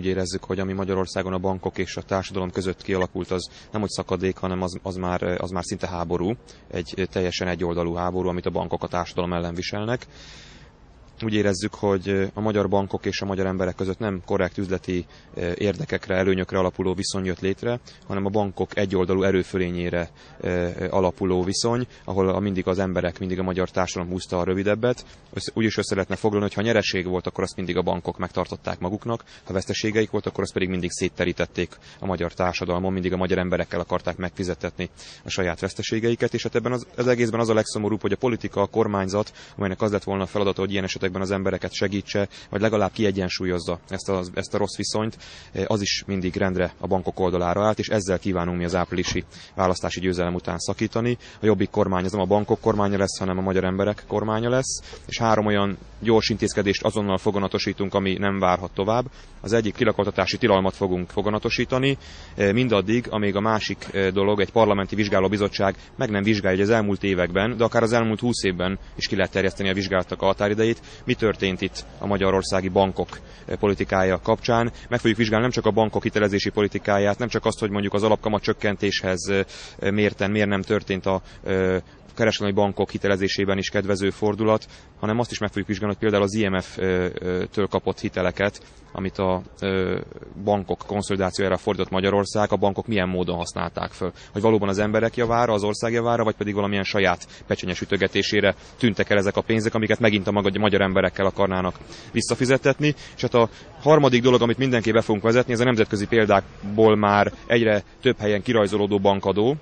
érezzük, hogy ami Magyarországon a bankok és a társadalom között kialakult, az nem hogy szakadék, hanem az már szinte háború, egy teljesen egyoldalú háború, amit a bankok a társadalom ellen viselnek. Úgy érezzük, hogy a magyar bankok és a magyar emberek között nem korrekt üzleti érdekekre, előnyökre alapuló viszony jött létre, hanem a bankok egyoldalú erőfölényére alapuló viszony, ahol mindig az emberek, mindig a magyar társadalom húzta a rövidebbet. Úgy is össze lehetne foglalni, hogy ha nyereség volt, akkor azt mindig a bankok megtartották maguknak, ha veszteségeik volt, akkor azt pedig mindig szétterítették a magyar társadalmon, mindig a magyar emberekkel akarták megfizetetni a saját veszteségeiket, és hát ebben az egészben az a legszomorúbb, hogy a politika, a kormányzat, amelynek az lett volna a feladata, hogy ilyen esetekben az embereket segítse, vagy legalább kiegyensúlyozza ezt a rossz viszonyt, az is mindig rendre a bankok oldalára állt, és ezzel kívánunk mi az áprilisi választási győzelem után szakítani. A Jobbik kormány az nem a bankok kormánya lesz, hanem a magyar emberek kormánya lesz, és 3 olyan gyors intézkedést azonnal foganatosítunk, ami nem várhat tovább. Az egyik kilakoltatási tilalmat fogunk foganatosítani, mindaddig, amíg a másik dolog, egy parlamenti vizsgálóbizottság meg nem vizsgálja, hogy az elmúlt években, de akár az elmúlt 20 évben is ki lehet terjeszteni a vizsgálatok a határidejét, mi történt itt a magyarországi bankok politikája kapcsán. Meg fogjuk vizsgálni nem csak a bankok hitelezési politikáját, nem csak azt, hogy mondjuk az alapkamat csökkentéshez miért nem történt a kereskedelmi bankok hitelezésében is kedvező fordulat, hanem azt is meg fogjuk vizsgálni, hogy például az IMF-től kapott hiteleket, amit a bankok konszolidációjára fordított Magyarország, a bankok milyen módon használták föl. Hogy valóban az emberek javára, az ország javára, vagy pedig valamilyen saját pecsenyes ütögetésére tűntek el ezek a pénzek, amiket megint a magyar emberekkel akarnának visszafizettetni. És hát a harmadik dolog, amit mindenki be fogunk vezetni, ez a nemzetközi példákból már egyre több helyen kirajzolódó bankadó,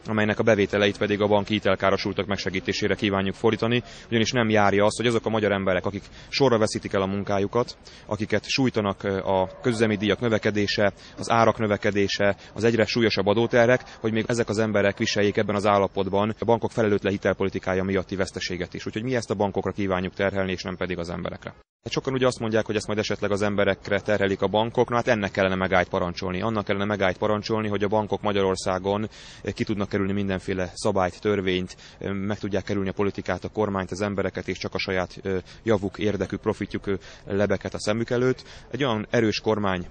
amelynek a bevételeit pedig a banki hitelkárosultak megsegítésére kívánjuk fordítani, ugyanis nem járja azt, hogy azok a magyar emberek, akik sorra veszítik el a munkájukat, akiket sújtanak a közüzemi díjak növekedése, az árak növekedése, az egyre súlyosabb adóterhek, hogy még ezek az emberek viseljék ebben az állapotban a bankok felelőtlen hitelpolitikája miatti veszteséget is. Úgyhogy mi ezt a bankokra kívánjuk terhelni, és nem pedig az emberekre. Sokan ugye azt mondják, hogy ezt majd esetleg az emberekre terhelik a bankok, na hát ennek kellene megállt parancsolni. Annak kellene megállt parancsolni, hogy a bankok Magyarországon ki tudnak kerülni mindenféle szabályt, törvényt, meg tudják kerülni a politikát, a kormányt, az embereket, és csak a saját javuk, érdekük, profitjuk lebeghet a szemük előtt. Egy olyan erős kormány,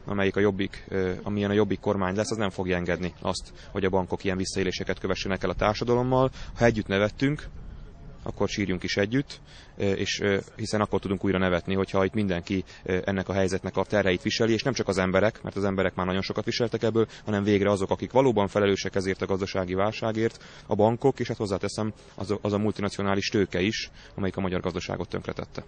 amilyen a Jobbik kormány lesz, az nem fogja engedni azt, hogy a bankok ilyen visszaéléseket kövessenek el a társadalommal. Ha együtt nevettünk, akkor sírjunk is együtt, és hiszen akkor tudunk újra nevetni, hogyha itt mindenki ennek a helyzetnek a terheit viseli, és nem csak az emberek, mert az emberek már nagyon sokat viseltek ebből, hanem végre azok, akik valóban felelősek ezért a gazdasági válságért, a bankok, és hát hozzáteszem, az a multinacionális tőke is, amelyik a magyar gazdaságot tönkretette.